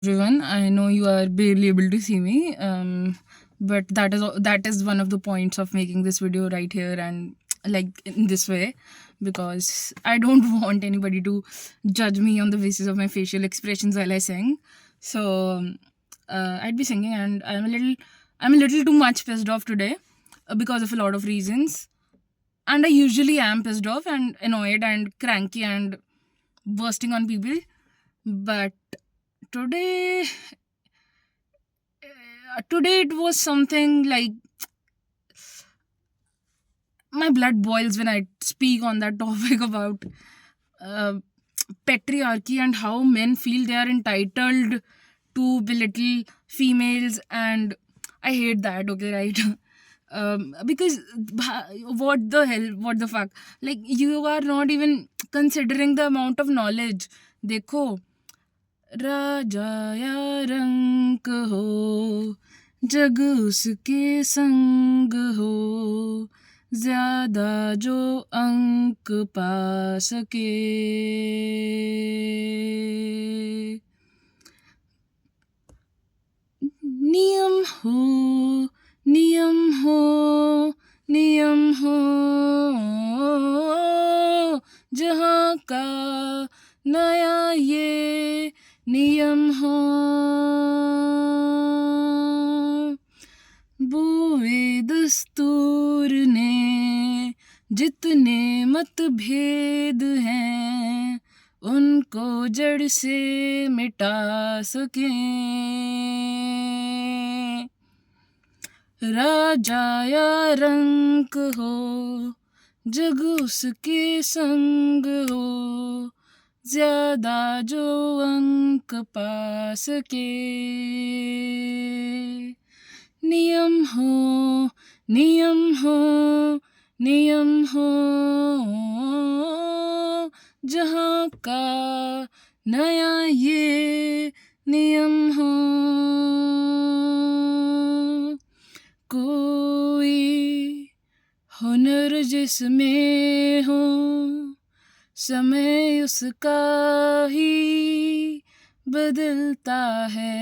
Everyone. I know you are barely able to see me, but that is one of the points of making this video right here and like in this way, because I don't want anybody to judge me on the basis of my facial expressions while I sing. So I'd be singing, and I'm a little too much pissed off today because of a lot of reasons. And I usually am pissed off and annoyed and cranky and bursting on people, but today today it was something like my blood boils when I speak on that topic about uh, patriarchy and how men feel they are entitled to belittle females. And I hate that, okay, right? Because what the hell, what the fuck, like you are not even considering the amount of knowledge. देखो, राजा या रंक हो, जग उसके संग हो, ज्यादा जो अंक पा सके। नियम हो, नियम हो, नियम हो, जहाँ का नया ये नियम हो। बुए दस्तूर ने जितने मतभेद हैं, उनको जड़ से मिटा सकें। राजा या रंक हो, जग उसके संग हो, ज्यादा जो अंक पा सके। नियम हो, नियम हो, नियम हो, जहाँ का नया ये नियम हो। कोई हुनर जिसमें हो, समय उसका ही बदलता है।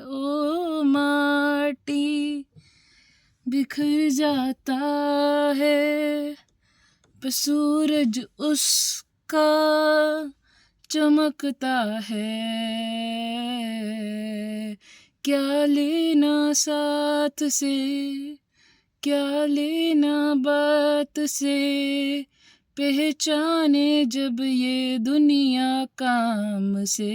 ओ माटी बिखर जाता है, पर सूरज उसका चमकता है। क्या लेना साथ से, क्या लेना बात से, पहचाने जब ये दुनिया काम से।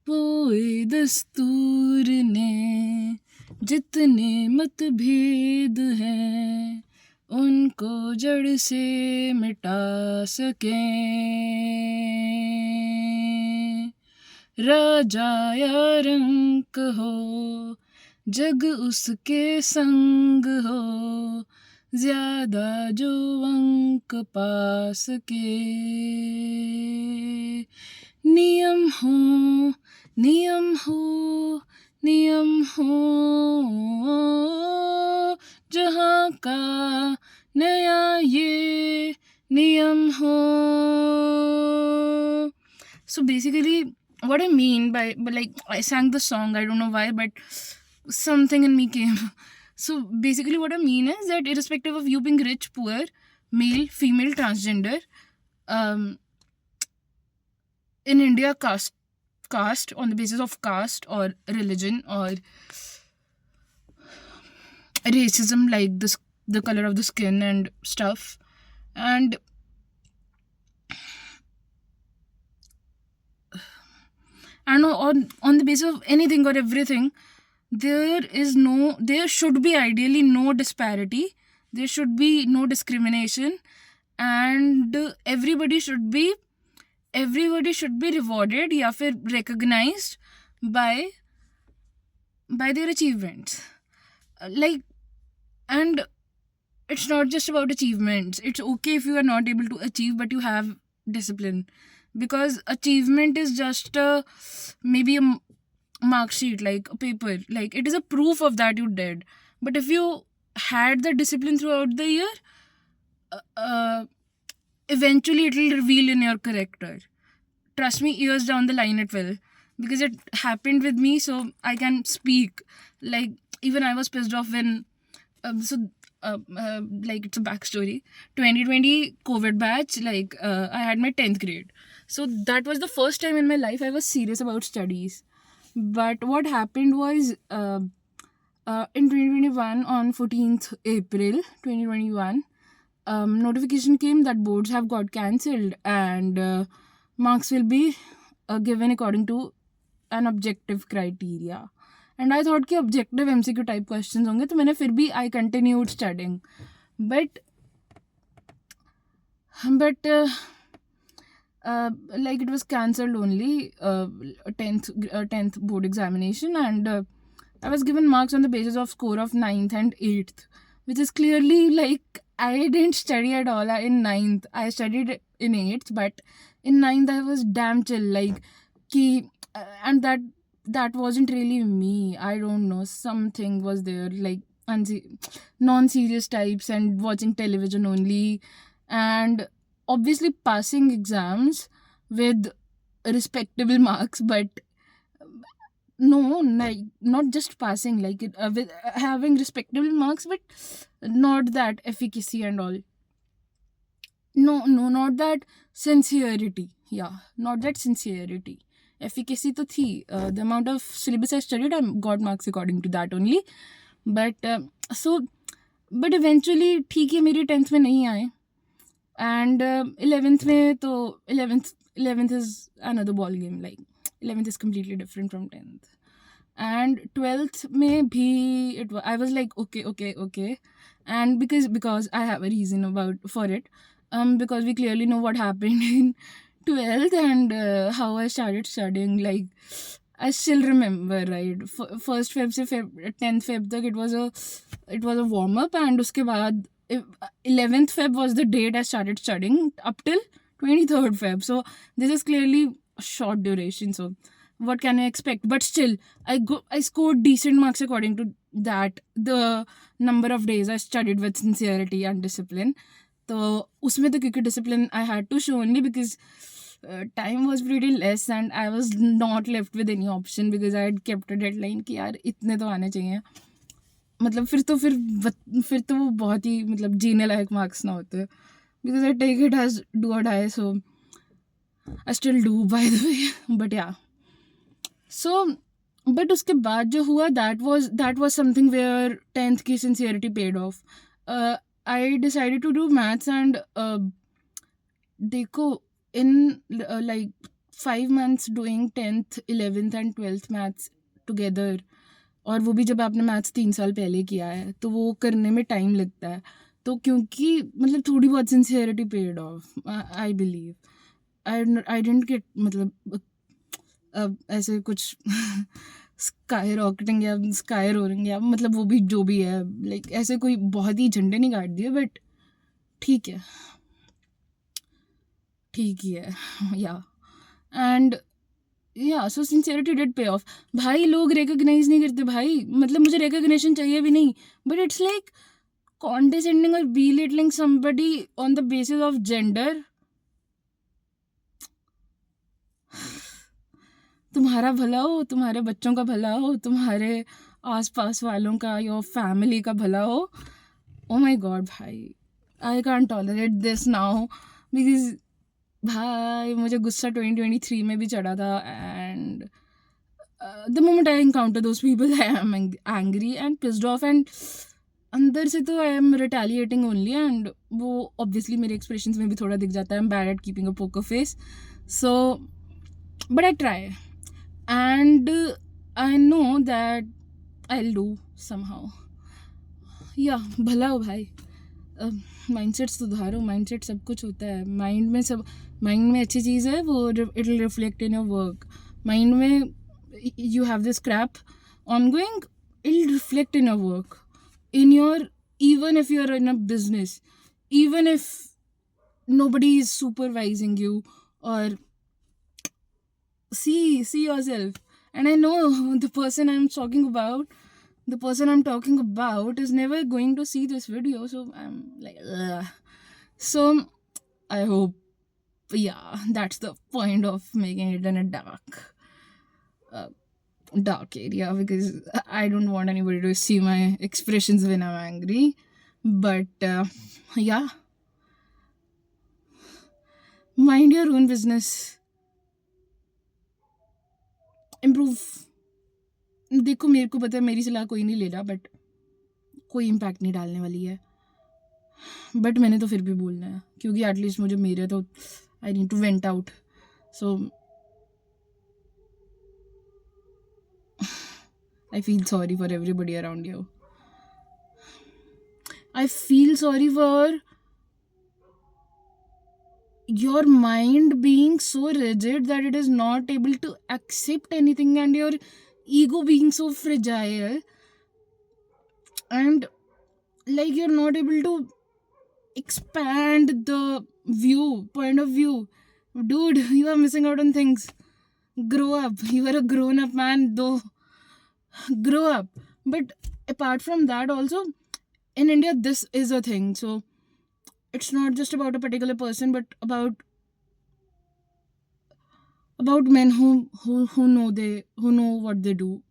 पोए दस्तूर ने जितने मतभेद हैं, उनको जड़ से मिटा सकें। राजा या रंक हो, जग उसके संग हो, ज्यादा जो अंक पा सके। नियम हो, नियम हो, नियम हो, जहाँ का नया ये नियम हो। So basically, what I mean by like I sang the song, I don't know why, but something in me came. So basically, what I mean is that irrespective of you being rich, poor, male, female, transgender, um, in India, caste on the basis of caste or religion or racism, like this, the color of the skin and stuff, and on the basis of anything or everything, there should be ideally no disparity, there should be no discrimination, and everybody should be rewarded या फिर recognized by their achievements. Like, and it's not just about achievements. It's okay if you are not able to achieve, but you have discipline, because achievement is just maybe a mark sheet, like a paper, like it is a proof of that you did. But if you had the discipline throughout the year, uh, uh, eventually it'll reveal in your character. Trust me, years down the line it will, because it happened with me, so I can speak. Like, even I was pissed off when like, it's a backstory. 2020 COVID batch, like, I had my 10th grade, so that was the first time in my life I was serious about studies. But what happened was, in 2021, on 14th April 2021, notification came that boards have got cancelled, and marks will be given according to an objective criteria. And I thought कि objective MCQ type questions होंगे, तो मैंने फिर भी I continued studying. But like, it was cancelled only, 10th board examination, and I was given marks on the basis of score of 9th and 8th, which is clearly like I didn't study at all in 9th. I studied in 8th, but in 9th I was damn chill, like, ki, and that wasn't really me. I don't know, something was there, like non-serious types and watching television only, and obviously passing exams with respectable marks, but no, like, not just passing, like, with having respectable marks, but not that efficacy and all. No, not that sincerity. Yeah, not that sincerity. Efficacy to thi. The amount of syllabus I studied, I got marks according to that only. But but eventually ठीक है, मेरी 10th में नहीं आए, and 11th में तो 11th is another ball game. Like, 11th is completely different from 10th, and 12th में भी I was like, okay, and because I have a reason for it, because we clearly know what happened in 12th, and how I started studying. Like, I still remember, right? First Feb से 10th Feb तक it was a warm up, and उसके बाद 11th Feb was the date I started studying up till 23rd Feb. So this is clearly a short duration. So what can I expect? But still, I scored decent marks according to that, the number of days I studied with sincerity and discipline. So उसमें तो क्योंकि discipline I had to show only because time was pretty less, and I was not left with any option, because I had kept a deadline कि यार इतने तो आने चाहिए. मतलब फिर तो वो बहुत ही, मतलब, जीने लायक मार्क्स ना होते, because I take it as do or die. So I still do, by the way. But yeah, so but उसके बाद जो हुआ, that was something where 10th की sincerity paid off. I decided to do maths, and देखो, in like 5 months doing 10th, 11th and 12th maths together, और वो भी जब आपने मैथ्स 3 साल पहले किया है, तो वो करने में टाइम लगता है. तो क्योंकि, मतलब, थोड़ी बहुत sincerity paid of, I believe. I didn't get, मतलब, ऐसे कुछ स्काई रॉकेटिंग या स्काई रोरिंग, या मतलब वो भी जो भी है, लाइक, ऐसे कोई बहुत ही झंडे नहीं काट दिए, बट ठीक ही है. या एंड या सो सिंसियरिटी डिड पे ऑफ. भाई, लोग रिकॉग्नाइज नहीं करते भाई, मतलब मुझे रिकॉग्निशन चाहिए भी नहीं, but it's like condescending or belittling somebody on the basis of gender. तुम्हारा भला हो, तुम्हारे बच्चों का भला हो, तुम्हारे आसपास वालों का, योर फैमिली का भला हो. ओ माय गॉड भाई, I can't tolerate this now, because भाई मुझे गुस्सा 2023 में भी चढ़ा था, and the moment I encounter those people I am angry and pissed off, and अंदर से तो I am retaliating only, and वो ऑब्वियसली मेरे एक्सप्रेशंस में भी थोड़ा दिख जाता है. I am bad at keeping a poker face, so but I try, and I know that I will do somehow. या भला हो भाई, माइंडसेट सुधारो. माइंडसेट सब कुछ होता है. माइंड में अच्छी चीज़ है, वो it will reflect in your work. Mind में you have this crap ongoing, it will reflect in your work, in your, even if you're in a business, even if nobody is supervising you, or see yourself. And I know the person I'm talking about is never going to see this video, so I'm like, ugh. So I hope, yeah, that's the point of making it in a dark area, because I don't want anybody to see my expressions when I'm angry. But yeah, mind your own business. Improve. देखो, मेरे को पता है मेरी सलाह कोई नहीं ले रहा, बट कोई इम्पैक्ट नहीं डालने वाली है, बट मैंने तो फिर भी बोलना है, क्योंकि एटलीस्ट मुझे मेरे तो I need to went out. So I feel sorry for everybody around you. I feel sorry for your mind being so rigid that it is not able to accept anything, and your ego being so fragile, and like you're not able to expand the point of view. Dude, you are missing out on things. Grow up. You are a grown up man, though. Grow up. But apart from that, also in India, this is a thing. So it's not just about a particular person, but about men who know what they do.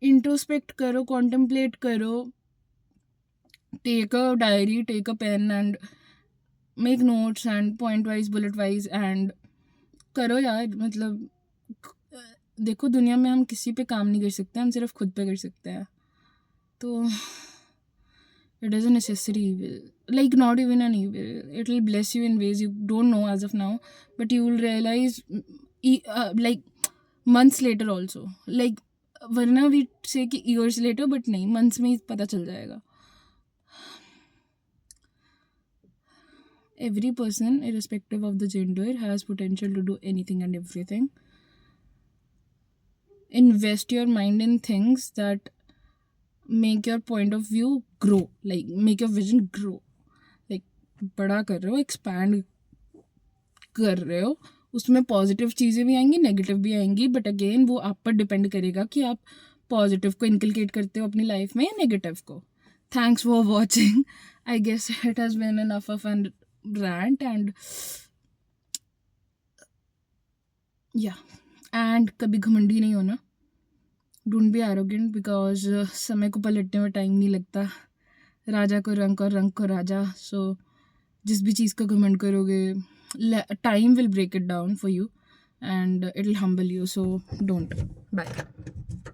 Introspect karo, contemplate karo, take a diary, take a pen, and make notes, and point wise, bullet wise, and करो यार. मतलब देखो, दुनिया में हम किसी पे काम नहीं कर सकते, हम सिर्फ खुद पे कर सकते हैं. तो it is a necessary evil, like not even an evil. It will bless you in ways you don't know as of now, but you will realize like months later also. Like वरना we say कि years later, but नहीं, months में ही पता चल जाएगा. Every person, irrespective of the gender, has potential to do anything and everything. Invest your mind in things that make your point of view grow, like make your vision grow. Like बड़ा कर रहे हो, expand कर रहे हो, उसमें positive चीज़ें भी आएंगी, नेगेटिव भी आएंगी, बट अगेन वो आप पर डिपेंड करेगा कि आप पॉजिटिव को इनकलकेट करते हो अपनी लाइफ में या नेगेटिव को. Thanks for watching. I guess it has been enough of an rant, and yeah, and कभी घमंडी नहीं होना. Don't be arrogant, because समय को पलटने में टाइम नहीं लगता. राजा को रंक और रंक को राजा. So जिस भी चीज़ का घमंड करोगे, time will break it down for you, and it will humble you. So don't. Bye.